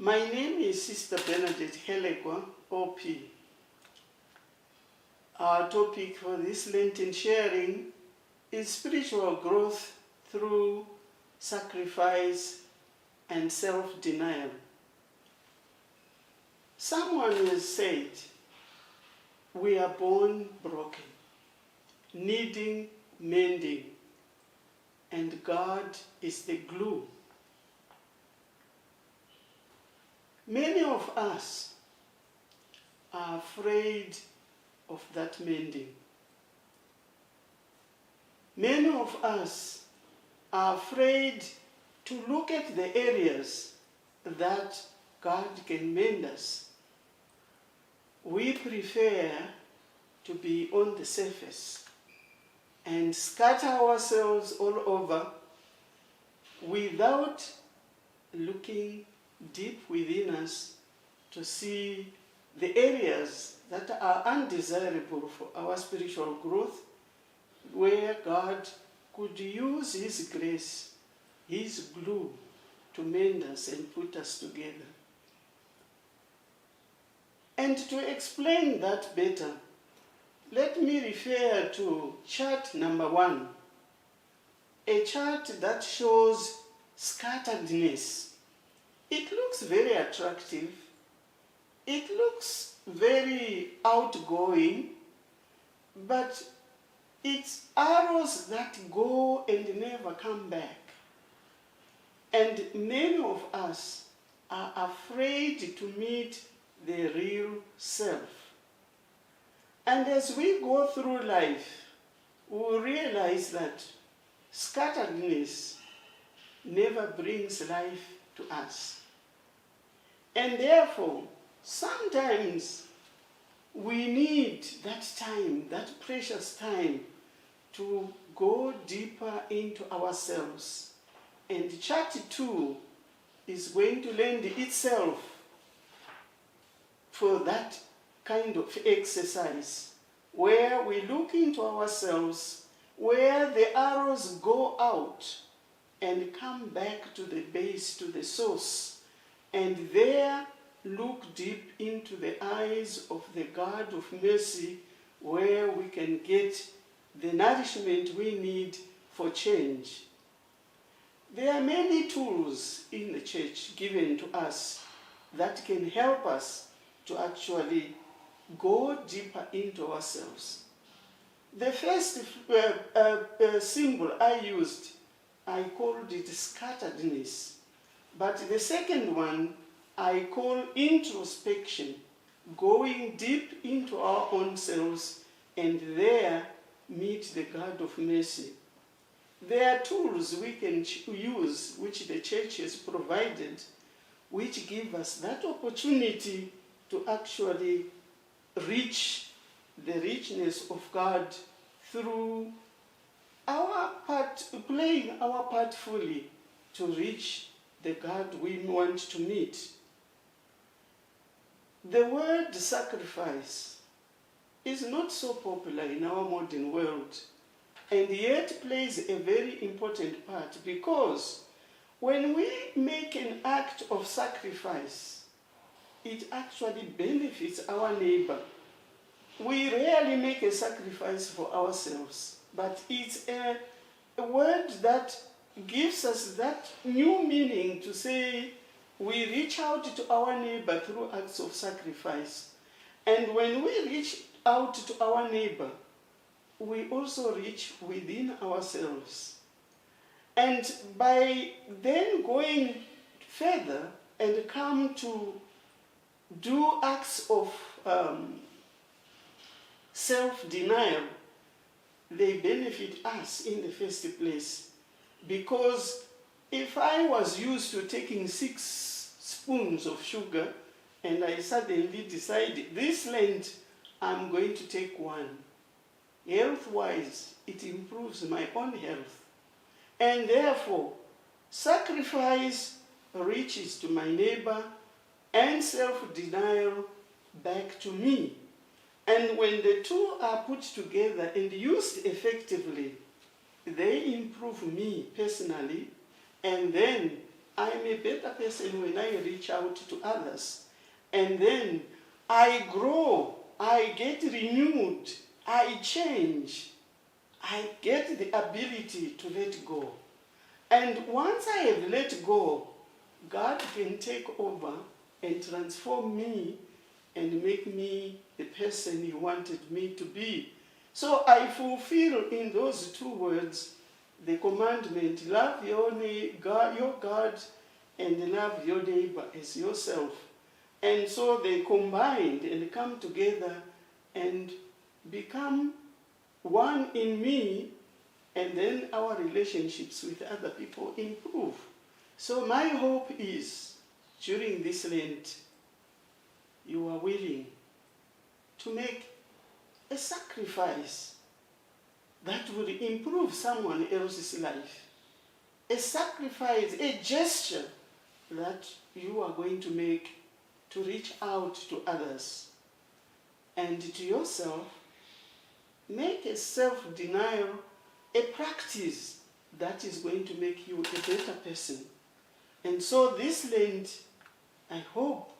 My name is Sister Bernadette Helegwa OP. Our topic for this Lenten sharing is spiritual growth through sacrifice and self-denial. Someone has said, we are born broken, needing mending, and God is the glue. Many of us are afraid of that mending. Many of us are afraid to look at the areas that God can mend us. We prefer to be on the surface and scatter ourselves all over without looking deep within us to see the areas that are undesirable for our spiritual growth, where God could use His grace, His glue, to mend us and put us together. And to explain that better, let me refer to chart number 1, a chart that shows scatteredness. It looks very attractive. It looks very outgoing, but it's arrows that go and never come back. And many of us are afraid to meet the real self. And as we go through life, we realize that scatteredness never brings life to us. And therefore, sometimes we need that time, that precious time, to go deeper into ourselves. And chart 2 is going to lend itself for that kind of exercise, where we look into ourselves, where the arrows go out and come back to the base, to the source, and there look deep into the eyes of the God of mercy, where we can get the nourishment we need for change. There are many tools in the church given to us that can help us to actually go deeper into ourselves. The first symbol I used, I called it scatteredness. But the second one, I call introspection, going deep into our own selves and there meet the God of mercy. There are tools we can use, which the church has provided, which give us that opportunity to actually reach the richness of God through our part, playing our part fully to reach the God we want to meet. The word sacrifice is not so popular in our modern world, and yet plays a very important part, because when we make an act of sacrifice, it actually benefits our neighbor. We rarely make a sacrifice for ourselves, but it's a word that gives us that new meaning to say we reach out to our neighbor through acts of sacrifice. And when we reach out to our neighbor, we also reach within ourselves. And by then going further and come to do acts of self-denial, they benefit us in the first place. Because if I was used to taking 6 spoons of sugar and I suddenly decided this Lent I'm going to take 1, health-wise it improves my own health. And therefore, sacrifice reaches to my neighbor and self-denial back to me. And when the two are put together and used effectively, they improve me personally, and then I'm a better person when I reach out to others. And then I grow, I get renewed, I change, I get the ability to let go. And once I have let go, God can take over and transform me and make me the person He wanted me to be. So I fulfill in those two words the commandment, love your God, and love your neighbor as yourself. And so they combined and come together and become one in me, and then our relationships with other people improve. So my hope is, during this Lent, you are willing to make a sacrifice that will improve someone else's life. A sacrifice, a gesture that you are going to make to reach out to others. And to yourself, make a self-denial a practice that is going to make you a better person. And so this Lent, I hope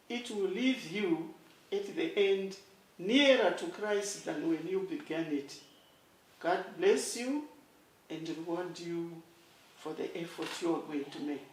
it will leave you at the end nearer to Christ than when you began it. God bless you and reward you for the effort you are going to make.